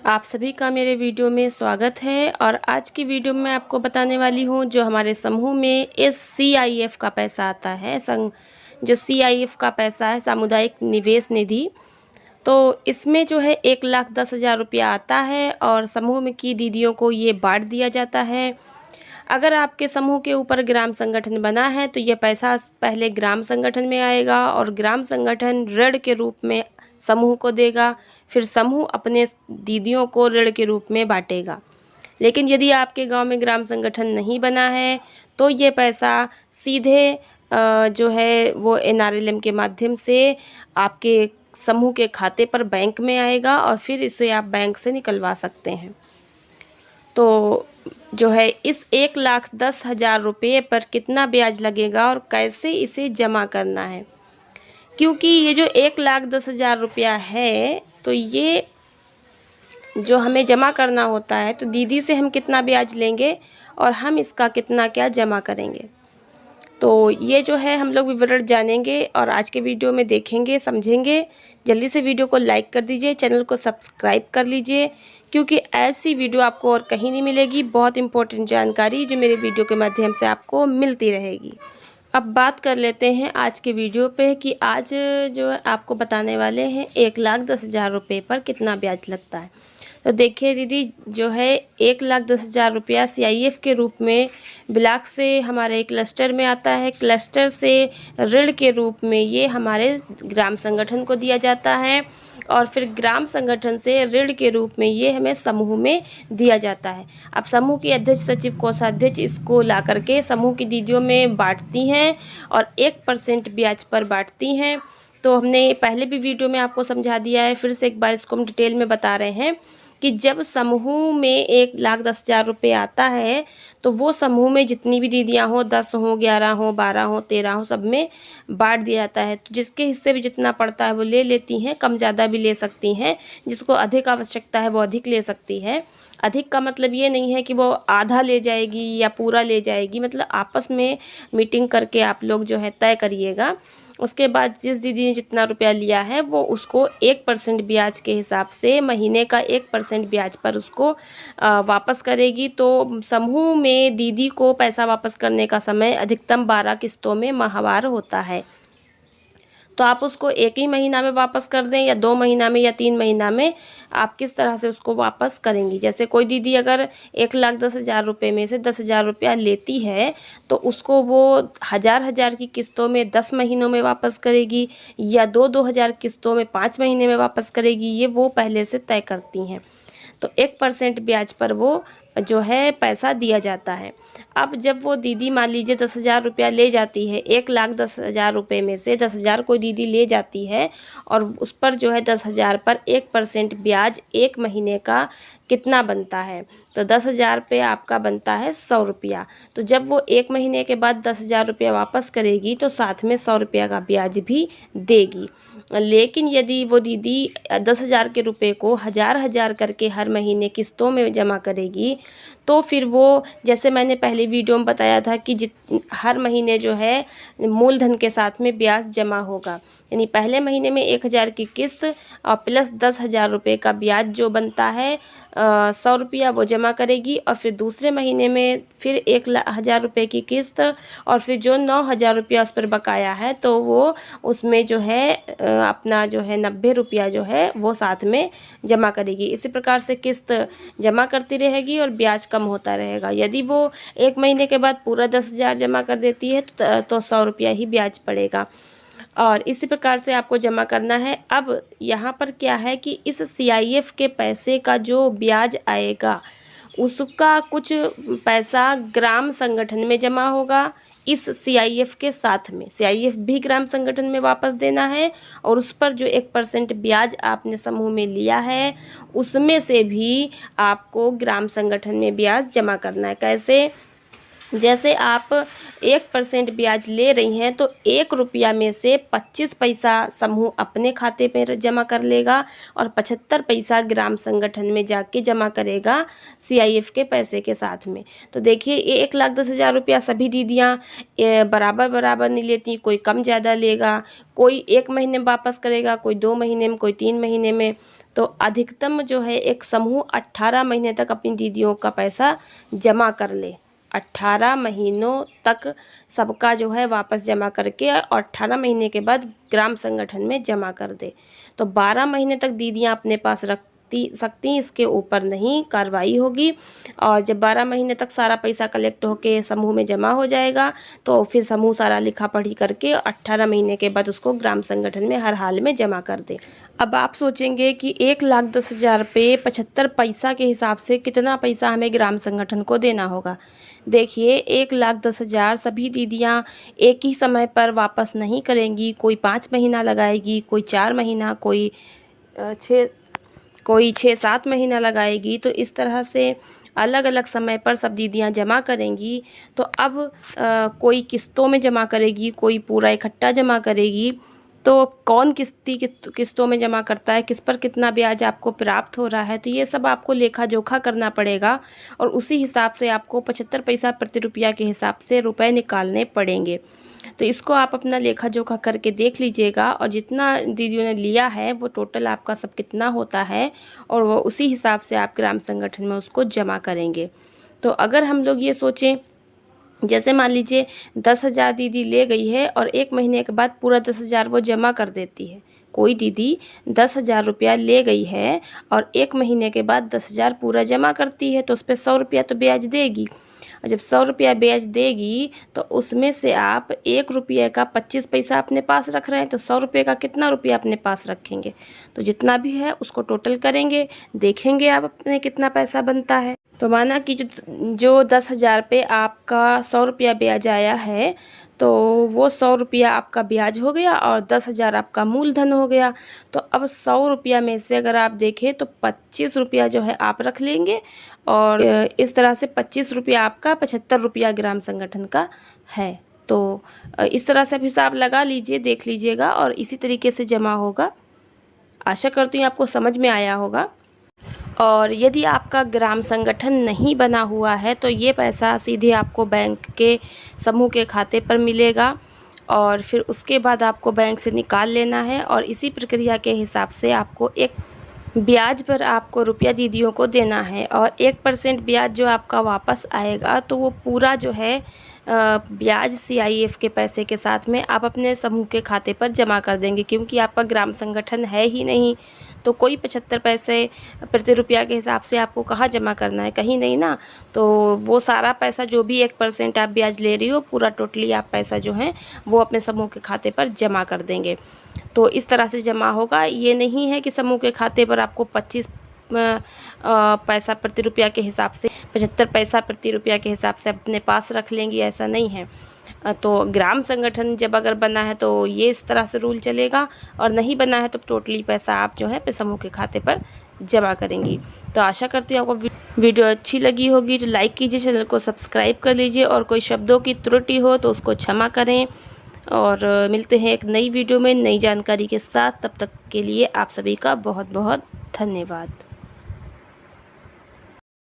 आप सभी का मेरे वीडियो में स्वागत है। और आज की वीडियो में आपको बताने वाली हूँ जो हमारे समूह में SCIF का पैसा आता है, जो CIF का पैसा है, सामुदायिक निवेश निधि। तो इसमें जो है 1,10,000 रुपया आता है और समूह में की दीदियों को ये बांट दिया जाता है। अगर आपके समूह के ऊपर ग्राम संगठन बना है तो यह पैसा पहले ग्राम संगठन में आएगा और ग्राम संगठन ऋण के रूप में समूह को देगा, फिर समूह अपने दीदियों को ऋण के रूप में बांटेगा। लेकिन यदि आपके गांव में ग्राम संगठन नहीं बना है तो ये पैसा सीधे जो है वो NRLM के माध्यम से आपके समूह के खाते पर बैंक में आएगा और फिर इसे आप बैंक से निकलवा सकते हैं। तो जो है इस 1,10,000 रुपये पर कितना ब्याज लगेगा और कैसे इसे जमा करना है, क्योंकि ये जो 1,10,000 रुपया है तो ये जो हमें जमा करना होता है तो दीदी से हम कितना ब्याज लेंगे और हम इसका कितना क्या जमा करेंगे, तो ये जो है हम लोग विवरण जानेंगे और आज के वीडियो में देखेंगे, समझेंगे। जल्दी से वीडियो को लाइक कर दीजिए, चैनल को सब्सक्राइब कर लीजिए, क्योंकि ऐसी वीडियो आपको और कहीं नहीं मिलेगी। बहुत इंपॉर्टेंट जानकारी जो मेरे वीडियो के माध्यम से आपको मिलती रहेगी। अब बात कर लेते हैं आज के वीडियो पे कि आज जो आपको बताने वाले हैं 1,10,000 रुपये पर कितना ब्याज लगता है। तो देखिए दीदी, जो है 1,10,000 रुपया CIF के रूप में ब्लॉक से हमारे क्लस्टर में आता है। क्लस्टर से ऋण के रूप में ये हमारे ग्राम संगठन को दिया जाता है और फिर ग्राम संगठन से ऋण के रूप में ये हमें समूह में दिया जाता है। अब समूह की अध्यक्ष, सचिव, कोषाध्यक्ष इसको ला करके समूह की दीदियों में बांटती हैं और 1% ब्याज पर बांटती हैं। तो हमने पहले भी वीडियो में आपको समझा दिया है, फिर से एक बार इसको हम डिटेल में बता रहे हैं कि जब समूह में 1,10,000 रुपये आता है तो वो समूह में जितनी भी दीदियाँ हों, 10 हों, 11 हों, 12 हों, 13 हों, सब में बांट दिया जाता है। तो जिसके हिस्से भी जितना पड़ता है वो ले लेती हैं, कम ज़्यादा भी ले सकती हैं। जिसको अधिक आवश्यकता है वो अधिक ले सकती है। अधिक का मतलब ये नहीं है कि वो आधा ले जाएगी या पूरा ले जाएगी, मतलब आपस में मीटिंग करके आप लोग जो है तय करिएगा। उसके बाद जिस दीदी ने जितना रुपया लिया है वो उसको 1% ब्याज के हिसाब से महीने का 1% ब्याज पर उसको वापस करेगी। तो समूह में दीदी को पैसा वापस करने का समय अधिकतम 12 किस्तों में माहवार होता है। तो आप उसको एक ही महीना में वापस कर दें या 2 महीना में या 3 महीना में, आप किस तरह से उसको वापस करेंगी। जैसे कोई दीदी अगर 1,10,000 रुपये में से 10,000 रुपया लेती है तो उसको वो हज़ार की किस्तों में 10 महीनों में वापस करेगी या 2-2 हज़ार किस्तों में 5 महीने में वापस करेगी, ये वो पहले से तय करती हैं। तो 1% ब्याज पर वो जो है पैसा दिया जाता है। अब जब वो दीदी मान लीजिए 10,000 रुपया ले जाती है, 1,10,000 रुपये में से 10,000 कोई दीदी ले जाती है और उस पर जो है 10,000 पर 1% ब्याज 1 महीने का कितना बनता है, तो 10,000 पे आपका बनता है 100 रुपया। तो जब वो 1 महीने के बाद 10,000 रुपया वापस करेगी तो साथ में 100 रुपया का ब्याज भी देगी। लेकिन यदि वो दीदी 10,000 के रुपये को हज़ार करके हर महीने किस्तों में जमा करेगी तो फिर वो, जैसे मैंने पहले वीडियो में बताया था कि हर महीने जो है मूलधन के साथ में ब्याज जमा होगा, यानी पहले महीने में 1,000 की किस्त और प्लस 10,000 रुपये का ब्याज जो बनता है 100 रुपया वो जमा करेगी और फिर दूसरे महीने में फिर 1,000 रुपये की किस्त और फिर जो 9,000 रुपया उस पर बकाया है तो वो उसमें जो है अपना जो है 90 रुपया जो है वो साथ में जमा करेगी। इसी प्रकार से किस्त जमा करती रहेगी और ब्याज कम होता रहेगा। यदि वो 1 महीने के बाद पूरा 10,000 जमा कर देती है तो 100 रुपया ही ब्याज पड़ेगा और इसी प्रकार से आपको जमा करना है। अब यहाँ पर क्या है कि इस CIF के पैसे का जो ब्याज आएगा उसका कुछ पैसा ग्राम संगठन में जमा होगा इस CIF के साथ में। CIF भी ग्राम संगठन में वापस देना है और उस पर जो 1% ब्याज आपने समूह में लिया है उसमें से भी आपको ग्राम संगठन में ब्याज जमा करना है। कैसे? जैसे आप 1% ब्याज ले रही हैं तो 1 रुपया में से 25 पैसा समूह अपने खाते पे जमा कर लेगा और 75 पैसा ग्राम संगठन में जाके जमा करेगा CIF के पैसे के साथ में। तो देखिए ये 1,10,000 रुपया सभी दीदियाँ बराबर बराबर नहीं लेती, कोई कम ज़्यादा लेगा, कोई 1 महीने में वापस करेगा, कोई 2 महीने में, कोई 3 महीने में। तो अधिकतम जो है एक समूह 18 महीने तक अपनी दीदियों का पैसा जमा कर ले। 18 महीनों तक सबका जो है वापस जमा करके और 18 महीने के बाद ग्राम संगठन में जमा कर दे। तो 12 महीने तक दीदियां अपने पास रख सकती, इसके ऊपर नहीं कार्रवाई होगी। और जब 12 महीने तक सारा पैसा कलेक्ट होके समूह में जमा हो जाएगा तो फिर समूह सारा लिखा पढ़ी करके 18 महीने के बाद उसको ग्राम संगठन में हर हाल में जमा कर दे। अब आप सोचेंगे कि 1,10,000 पे 75 पैसा के हिसाब से कितना पैसा हमें ग्राम संगठन को देना होगा। देखिए 1,10,000 सभी दीदियाँ एक ही समय पर वापस नहीं करेंगी, कोई 5 महीना लगाएगी, कोई 4 महीना, कोई 6-7 महीना लगाएगी। तो इस तरह से अलग अलग समय पर सब दीदियाँ जमा करेंगी। तो अब कोई किस्तों में जमा करेगी, कोई पूरा इकट्ठा जमा करेगी। तो कौन किस्तों में जमा करता है, किस पर कितना ब्याज आपको प्राप्त हो रहा है, तो ये सब आपको लेखा जोखा करना पड़ेगा और उसी हिसाब से आपको 75 पैसा प्रति रुपया के हिसाब से रुपए निकालने पड़ेंगे। तो इसको आप अपना लेखा जोखा करके देख लीजिएगा और जितना दीदियों ने लिया है वो टोटल आपका सब कितना होता है और वो उसी हिसाब से आप ग्राम संगठन में उसको जमा करेंगे। तो अगर हम लोग ये सोचें, जैसे मान लीजिए 10,000 दीदी ले गई है और 1 महीने के बाद पूरा 10,000 वो जमा कर देती है। कोई दीदी 10,000 रुपया ले गई है और 1 महीने के बाद 10,000 पूरा जमा करती है तो उस पर 100 रुपया तो ब्याज देगी। और जब 100 रुपया ब्याज देगी तो उसमें से आप 1 रुपये का 25 पैसा अपने पास रख रहे हैं तो 100 रुपये का कितना रुपया अपने पास रखेंगे। तो जितना भी है उसको टोटल करेंगे, देखेंगे आप अपने कितना पैसा बनता है। तो माना कि जो 10,000 पे आपका 100 रुपया ब्याज आया है तो वो 100 रुपया आपका ब्याज हो गया और 10,000 आपका मूलधन हो गया। तो अब 100 रुपया में से अगर आप देखें तो 25 रुपया जो है आप रख लेंगे और इस तरह से 25 रुपया आपका 75 रुपया ग्राम संगठन का है। तो इस तरह से आप हिसाब लगा लीजिए, देख लीजिएगा और इसी तरीके से जमा होगा। आशा करती हूँ आपको समझ में आया होगा। और यदि आपका ग्राम संगठन नहीं बना हुआ है तो ये पैसा सीधे आपको बैंक के समूह के खाते पर मिलेगा और फिर उसके बाद आपको बैंक से निकाल लेना है और इसी प्रक्रिया के हिसाब से आपको एक ब्याज पर आपको रुपया दीदियों को देना है और 1% ब्याज जो आपका वापस आएगा तो वो पूरा जो है ब्याज CIF के पैसे के साथ में आप अपने समूह के खाते पर जमा कर देंगे, क्योंकि आपका ग्राम संगठन है ही नहीं तो कोई 75 पैसे प्रति रुपया के हिसाब से आपको कहाँ जमा करना है, कहीं नहीं ना। तो वो सारा पैसा जो भी 1% आप ब्याज ले रही हो पूरा टोटली आप पैसा जो है वो अपने समूह के खाते पर जमा कर देंगे। तो इस तरह से जमा होगा। ये नहीं है कि समूह के खाते पर आपको 25 पैसा प्रति रुपया के हिसाब से 75 पैसा प्रति रुपया के हिसाब से अपने पास रख लेंगी, ऐसा नहीं है। तो ग्राम संगठन जब अगर बना है तो ये इस तरह से रूल चलेगा और नहीं बना है तो टोटली पैसा आप जो है अपने समूह के खाते पर जमा करेंगी। तो आशा करती हूँ आपको वीडियो अच्छी लगी होगी तो लाइक कीजिए, चैनल को सब्सक्राइब कर लीजिए और कोई शब्दों की त्रुटि हो तो उसको क्षमा करें। और मिलते हैं एक नई वीडियो में नई जानकारी के साथ। तब तक के लिए आप सभी का बहुत बहुत धन्यवाद।